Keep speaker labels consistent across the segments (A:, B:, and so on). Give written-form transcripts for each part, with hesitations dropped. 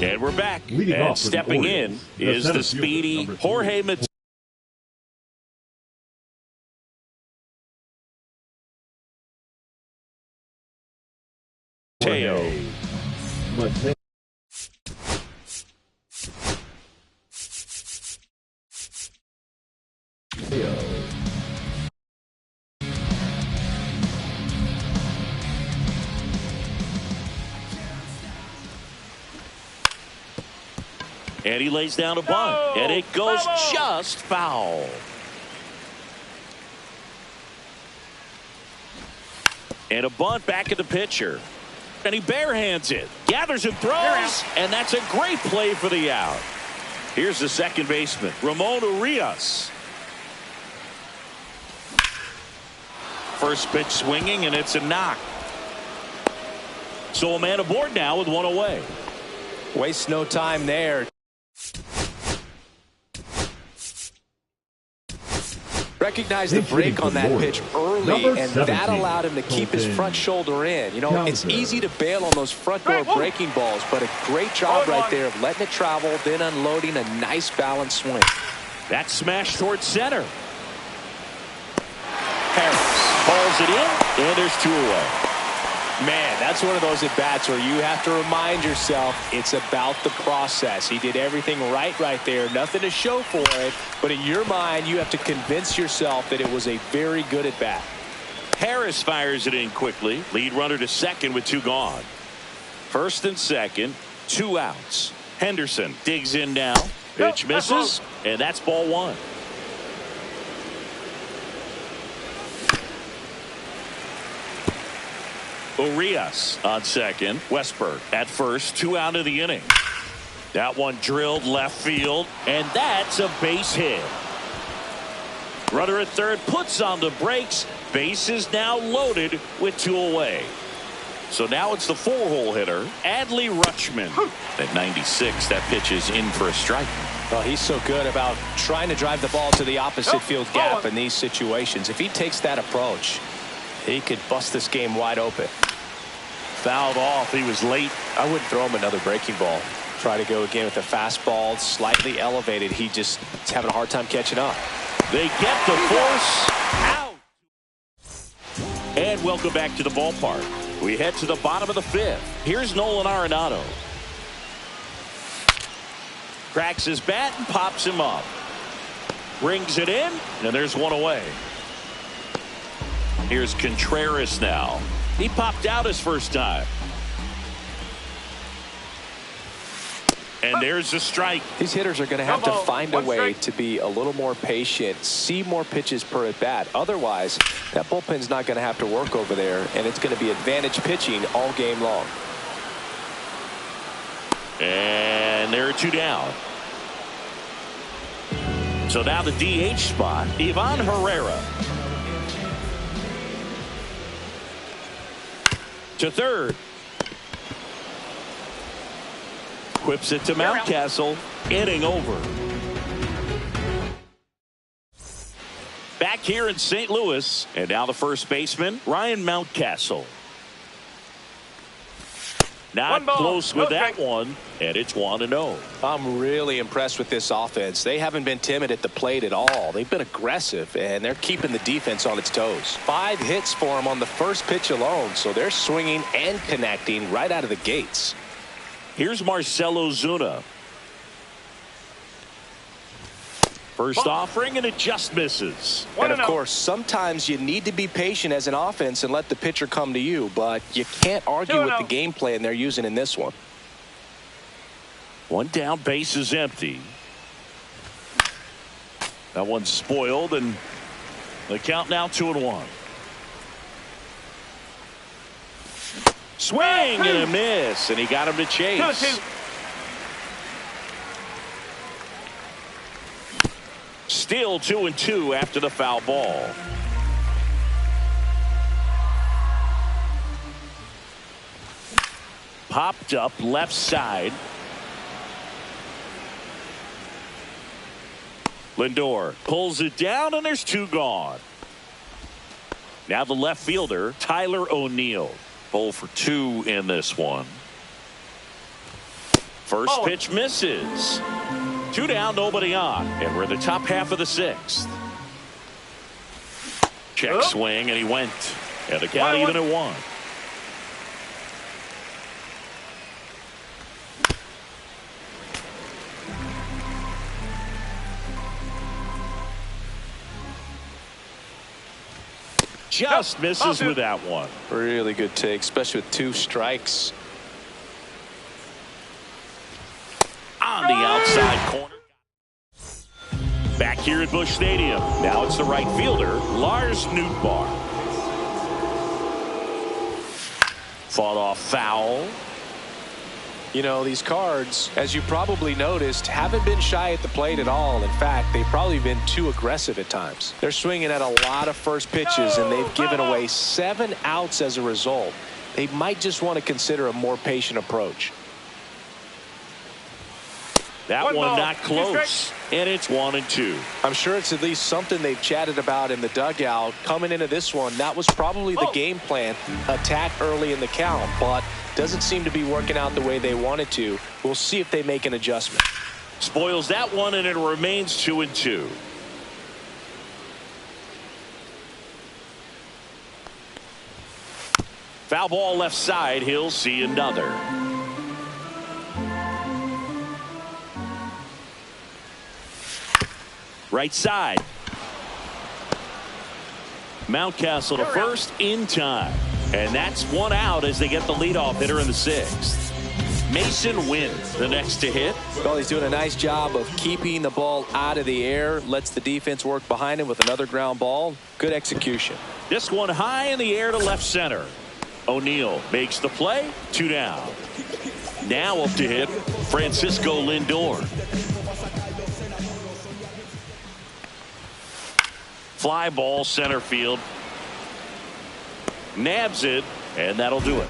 A: And we're back.
B: Leading
A: And
B: off for the
A: stepping in
B: Orioles,
A: is
B: center
A: the
B: fielder,
A: speedy
B: number 3.
A: Jorge Mateo.
B: Mateo.
A: And he lays down a bunt. And it goes just foul. And a bunt back at the pitcher. And he barehands it. Gathers and throws. And that's a great play for the out. Here's the second baseman, Ramon Urias. First pitch swinging, and it's a knock. So a man aboard now with one away.
C: Waste no time there. Recognize the break on that pitch early, and that allowed him to keep his front shoulder in. You know, it's easy to bail on those front door breaking balls, but a great job right there of letting it travel, then unloading a nice balanced swing.
A: That smash towards center. Harris hauls it in, and there's 2 away.
C: Man, that's one of those at-bats where you have to remind yourself it's about the process. He did everything right there. Nothing to show for it. But in your mind, you have to convince yourself that it was a very good at-bat.
A: Harris fires it in quickly. Lead runner to second with 2 gone. First and second, 2 outs. Henderson digs in now. Pitch misses, and that's ball 1. Urias on second. Westberg at first. 2 out of the inning. That one drilled left field, and that's a base hit. Runner at third puts on the brakes. Base is now loaded with 2 away. So now it's the 4-hole hitter, Adley Rutschman. At 96, that pitch is in for a strike.
C: Well, he's so good about trying to drive the ball to the opposite field gap in these situations. If he takes that approach, he could bust this game wide open.
A: Fouled off. He was late.
C: I wouldn't throw him another breaking ball. Try to go again with a fastball, slightly elevated. He just is having a hard time catching up.
A: They get the force out. And welcome back to the ballpark. We head to the bottom of the 5th. Here's Nolan Arenado. Cracks his bat and pops him up. Brings it in, and there's 1 away. Here's Contreras now. He popped out his first time. And there's a strike.
C: These hitters are going to have to find a way to be a little more patient, see more pitches per at bat. Otherwise, that bullpen's not going to have to work over there, and it's going to be advantage pitching all game long.
A: And there are 2 down. So now the DH spot, Ivan Herrera. To third. Whips it to Mountcastle. Inning over. Back here in St. Louis. And now the first baseman, Ryan Mountcastle. Not close with that one. And it's 1-0.
C: I'm really impressed with this offense. They haven't been timid at the plate at all. They've been aggressive, and they're keeping the defense on its toes. 5 hits for them on the first pitch alone, so they're swinging and connecting right out of the gates.
A: Here's Marcelo Zuna. First offering, and it just misses.
C: And of course, sometimes you need to be patient as an offense and let the pitcher come to you, but you can't argue with the game plan they're using in this one.
A: 1 down, base is empty. That one's spoiled, and the count now 2-1. Swing and a miss, and he got him to chase. Still 2-2 after the foul ball. Popped up left side. Lindor pulls it down, and there's 2 gone. Now the left fielder, Tyler O'Neill. 0 for 2 in this one. First pitch misses. 2 down, nobody on. And we're in the top half of the 6th. Check swing, and he went. And the count even at 1. Just misses with that one.
C: Really good take, especially with 2 strikes.
A: On the outside corner. Back here at Busch Stadium. Now it's the right fielder, Lars Nootbaar. Fought off foul.
C: You know, these Cards, as you probably noticed, haven't been shy at the plate at all. In fact, they've probably been too aggressive at times. They're swinging at a lot of first pitches, and they've given away 7 outs as a result. They might just want to consider a more patient approach.
A: That one not close, and it's 1-2.
C: I'm sure it's at least something they've chatted about in the dugout. Coming into this one, that was probably the game plan. Attack early in the count, but doesn't seem to be working out the way they wanted to. We'll see if they make an adjustment.
A: Spoils that one, and it remains 2-2. Foul ball left side. He'll see another. Right side. Mountcastle to first in time. And that's 1 out as they get the leadoff hitter in the 6th. Mason wins the next to hit.
C: Well, he's doing a nice job of keeping the ball out of the air. Lets the defense work behind him with another ground ball. Good execution.
A: This one high in the air to left center. O'Neill makes the play. 2 down. Now up to hit Francisco Lindor. Fly ball center field. Nabs it, and that'll do it.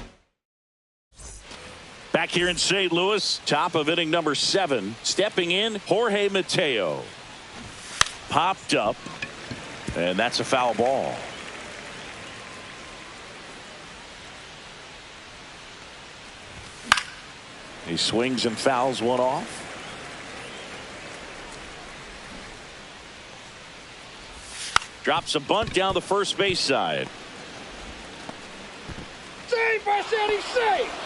A: Back here in St. Louis, top of inning number 7. Stepping in, Jorge Mateo. Popped up, and that's a foul ball. He swings and fouls one off. Drops a bunt down the first base side.
B: Save, I said he's safe.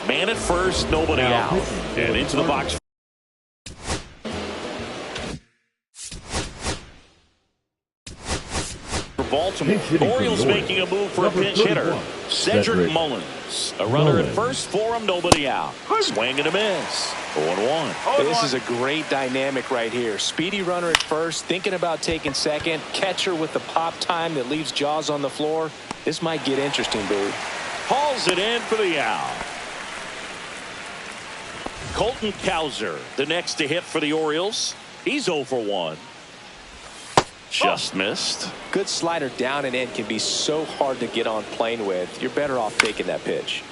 A: Man at first, nobody out. And into the box. For Baltimore, Orioles making a move for a pinch hitter. Cedric Mullins. A runner at first for him, nobody out. Swing and a miss. 0-1.
C: This is a great dynamic right here. Speedy runner at first, thinking about taking second. Catcher with the pop time that leaves Jaws on the floor. This might get interesting, dude.
A: Hauls it in for the out. Colton Cowser, the next to hit for the Orioles. He's 0 for 1. Just missed.
C: Good slider down and in can be so hard to get on plane with. You're better off taking that pitch.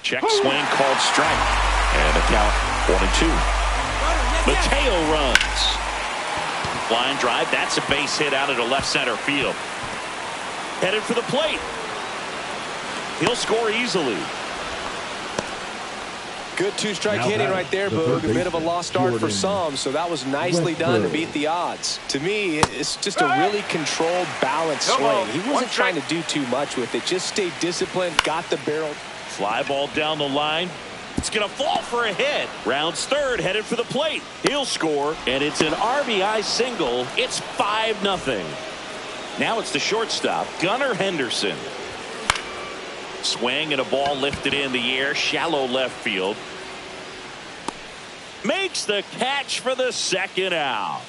A: Check swing called strike. And the count 1-2. Mateo runs. Line drive. That's a base hit out into left center field. Headed for the plate. He'll score easily.
C: Good 2-strike hitting right there, Boog. A bit of a lost start for some, so that was nicely done to beat the odds. To me, it's just a really controlled, balanced swing. He wasn't trying to do too much with it. Just stayed disciplined, got the barrel.
A: Fly ball down the line. It's going to fall for a hit. Rounds third, headed for the plate. He'll score, and it's an RBI single. It's 5-0. Now it's the shortstop, Gunnar Henderson. Swing and a ball lifted in the air, shallow left field. Makes the catch for the second out.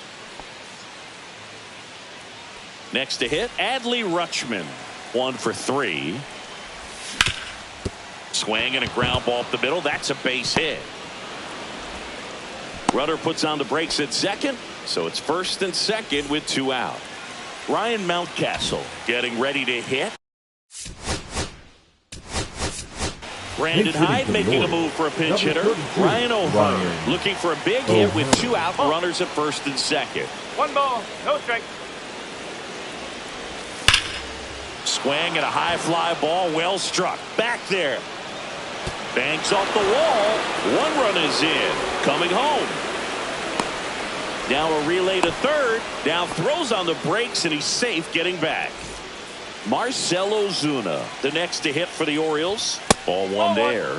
A: Next to hit, Adley Rutschman. 1 for 3. Swing and a ground ball up the middle. That's a base hit. Rudder puts on the brakes at second, so it's first and second with 2 out. Ryan Mountcastle getting ready to hit. Brandon Hyde making a move for a pinch hitter. Ryan O'Hearn looking for a big hit with 2 out, runners at first and second.
B: 1 ball, no strike.
A: Swing and a high fly ball, well struck. Back there. Banks off the wall. 1 run is in. Coming home. Now a relay to third. Now throws on the brakes and he's safe getting back. Marcell Ozuna, the next to hit for the Orioles. Ball 1 there.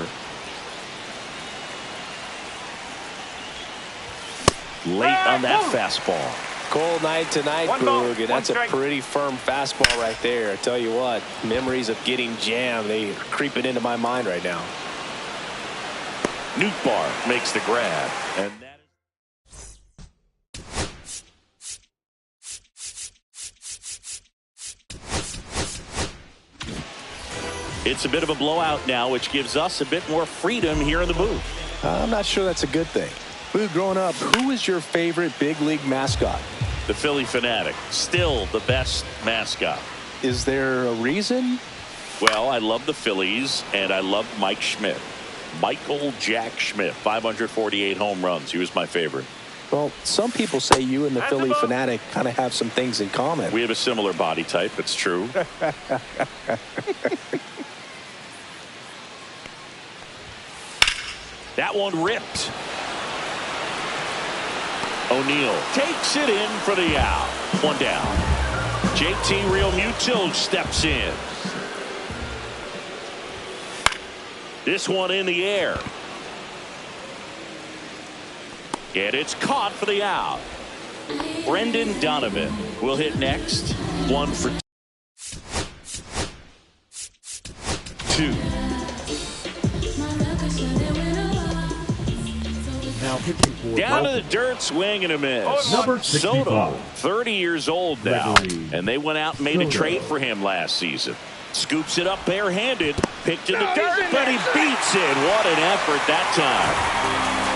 A: Late on that fastball.
C: Cold night tonight, Boog, and that's a pretty firm fastball right there. I tell you what, memories of getting jammed, they are creeping into my mind right now.
A: Nootbaar makes the grab, and that it's a bit of a blowout now, which gives us a bit more freedom here in the booth.
C: I'm not sure that's a good thing. Boog, growing up, who was your favorite big league mascot?
A: The Philly Fanatic, still the best mascot.
C: Is there a reason?
A: Well, I love the Phillies, and I love Mike Schmidt. Michael Jack Schmidt, 548 home runs. He was my favorite.
C: Well, some people say you and the Philly Fanatic kind of have some things in common.
A: We have a similar body type. It's true. That one ripped. O'Neill takes it in for the out. 1 down. JT Realmuto steps in. This one in the air. And it's caught for the out. Brendan Donovan will hit next. 1 for 2. Down to the dirt, swing and a miss.
D: Number 65.
A: Soto, 30 years old now, and they went out and made a trade for him last season. Scoops it up barehanded, picked in the dirt, but he beats it. What an effort that time.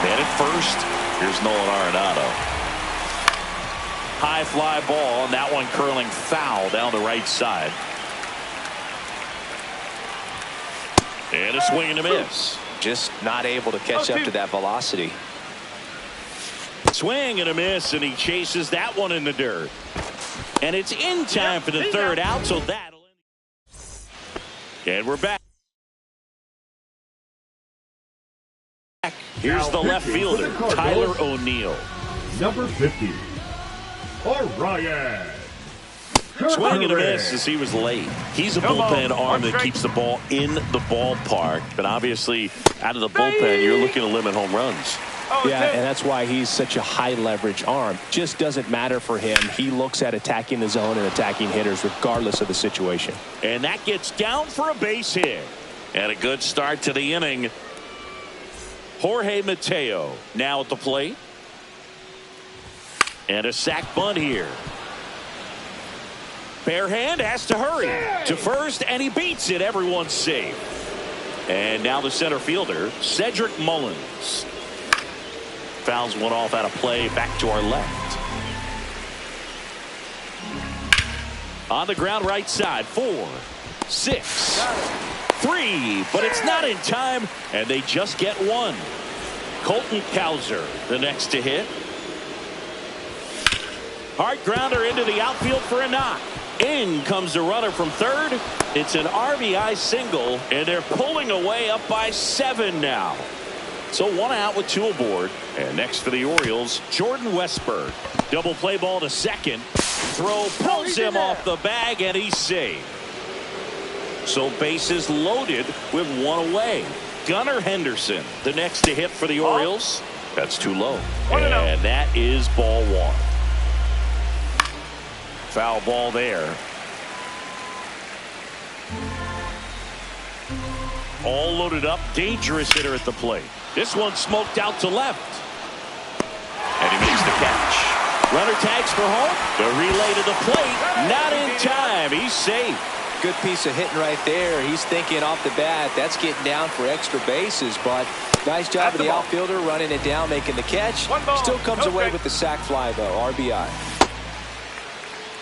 A: And at first, here's Nolan Arenado. High fly ball, and that one curling foul down the right side. And a swing and a miss.
C: Just not able to catch up to that velocity.
A: Swing and a miss, and he chases that one in the dirt. And it's in time for the third out, so that'll end. And we're back. Here's the left fielder, Tyler O'Neill.
D: Number 50, Orion.
A: Swing and a miss as he was late. He's a bullpen arm that keeps the ball in the ballpark. But obviously, out of the bullpen, you're looking to limit home runs.
C: Yeah, and that's why he's such a high leverage arm. Just doesn't matter for him. He looks at attacking the zone and attacking hitters regardless of the situation.
A: And that gets down for a base hit. And a good start to the inning. Jorge Mateo now at the plate. And a sac bunt here. Bare hand has to hurry to first, and he beats it. Everyone's safe. And now the center fielder, Cedric Mullins. Fouls one off out of play, back to our left. On the ground right side, 4, 6, 3, but it's not in time, and they just get 1. Colton Cowser, the next to hit. Hard grounder into the outfield for a knock. In comes the runner from third. It's an RBI single, and they're pulling away up by 7 now. So 1 out with 2 aboard. And next for the Orioles, Jordan Westburg. Double play ball to second. Throw pulls him off the bag, and he's safe. So bases loaded with 1 away. Gunnar Henderson, the next to hit for the Orioles. That's too low. And that is ball 1. Foul ball there. All loaded up. Dangerous hitter at the plate. This one smoked out to left. And he makes the catch. Runner tags for home. The relay to the plate. Not in time. He's safe.
C: Good piece of hitting right there. He's thinking off the bat, that's getting down for extra bases, but nice job of the outfielder running it down, making the catch. Still comes away with the sac fly, though. RBI.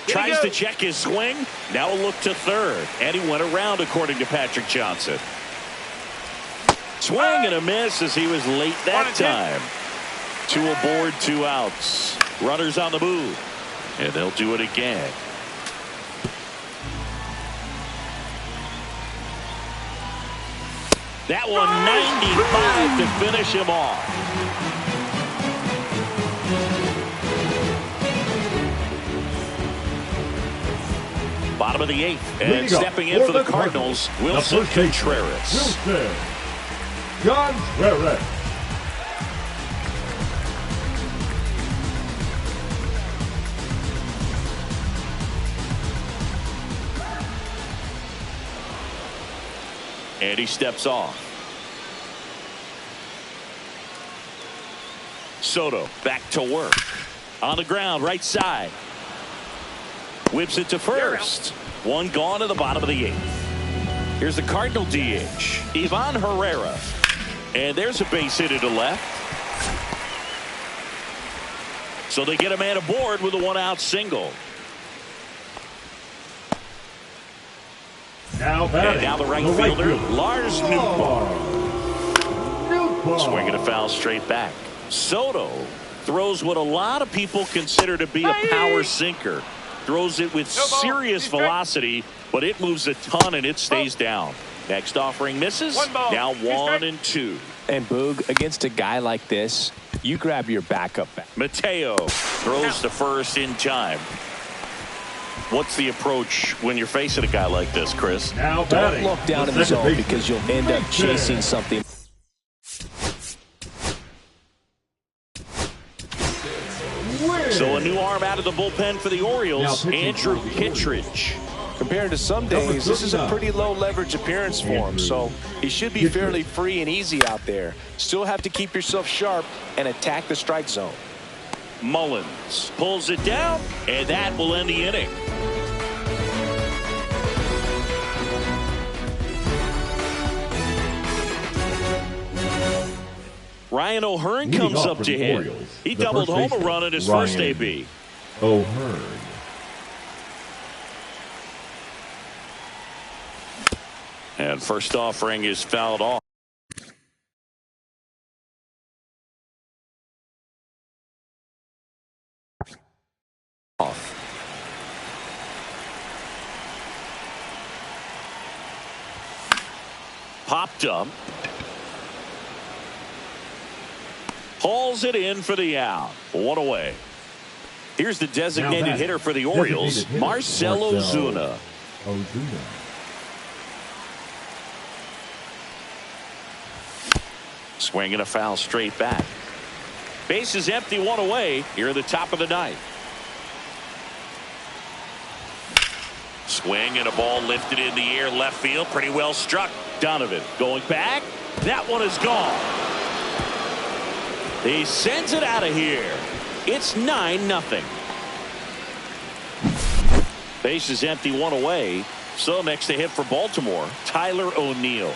A: Tries to check his swing. Now a look to third. And he went around, according to Patrick Johnson. Swing and a miss as he was late that time. 2 aboard, 2 outs. Runners on the move. And they'll do it again. That one 95 to finish him off. Bottom of the 8th, and stepping in for the Cardinals, Wilson Contreras.
D: Wilson Contreras.
A: And he steps off. Soto back to work. On the ground, right side. Whips it to first. 1 gone to the bottom of the 8th. Here's the Cardinal DH, Ivan Herrera. And there's a base hit to left. So they get a man aboard with a 1-out single.
D: Now batting,
A: and now the right fielder, Lars Nootbaar. Swinging a foul straight back. Soto throws what a lot of people consider to be a power sinker. Throws it with serious velocity, but it moves a ton and it stays down. Next offering misses. Now 1-2.
C: And Boog, against a guy like this, you grab your backup back.
A: Mateo throws to first in time. What's the approach when you're facing a guy like this, Chris?
D: Now
C: Don't look down in the zone because you'll end up chasing something.
A: So a new arm out of the bullpen for the Orioles, Andrew Kittredge.
C: Compared to some days, this is a pretty low leverage appearance for him, so he should be fairly free and easy out there. Still have to keep yourself sharp and attack the strike zone.
A: Mullins pulls it down, and that will end the inning. Ryan O'Hearn comes up to hit. He doubled home a run in his first AB.
D: O'Hearn.
A: And first offering is fouled off. Popped up. Hauls it in for the out. 1 away. Here's the designated hitter for the Orioles, Marcell Ozuna. Swinging a foul straight back. Base is empty, 1 away here at the top of the 9th. Swing and a ball lifted in the air left field. Pretty well struck. Donovan going back. That one is gone. He sends it out of here. It's 9-0. Base is empty, 1 away. So next to hit for Baltimore, Tyler O'Neill.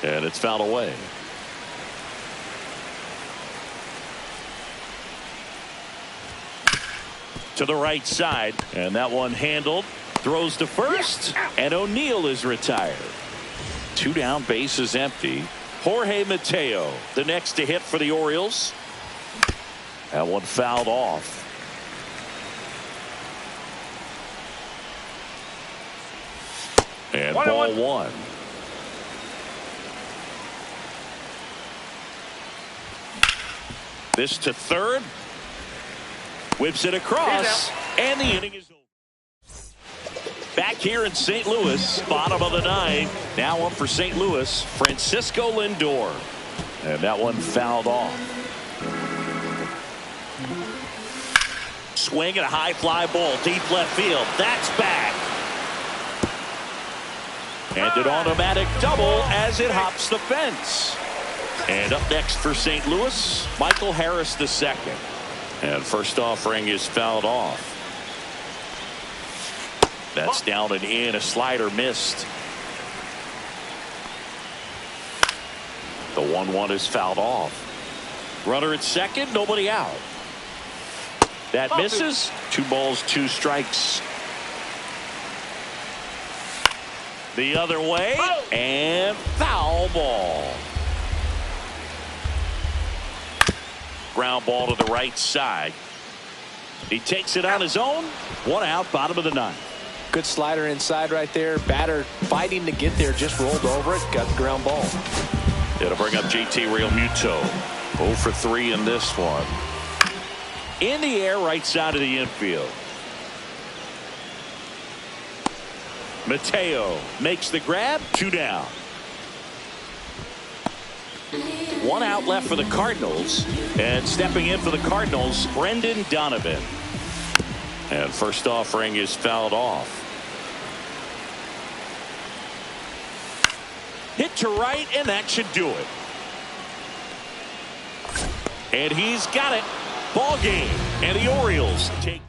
A: And it's fouled away. To the right side, and that one handled. Throws to first, and O'Neill is retired. 2 down, base is empty. Jorge Mateo, the next to hit for the Orioles. That one fouled off. And ball 1. This to third. Whips it across, and the inning is over. Back here in St. Louis, bottom of the 9th. Now up for St. Louis, Francisco Lindor. And that one fouled off. Swing and a high fly ball, deep left field. That's back. And an automatic double as it hops the fence. And up next for St. Louis, Michael Harris II. And first offering is fouled off. That's down and in. A slider missed. The 1-1 is fouled off. Runner at second, nobody out. That misses. 2 balls, 2 strikes. The other way, and foul ball. Ground ball to the right side. He takes it on his own. 1 out, bottom of the 9th.
C: Good slider inside right there. Batter fighting to get there, just rolled over it, got the ground ball.
A: It'll bring up JT Realmuto. 0 for 3 in this one. In the air, right side of the infield. Mateo makes the grab. 2 down. 1 out left for the Cardinals. And stepping in for the Cardinals, Brendan Donovan. And first offering is fouled off. Hit to right, and that should do it. And he's got it. Ball game. And the Orioles take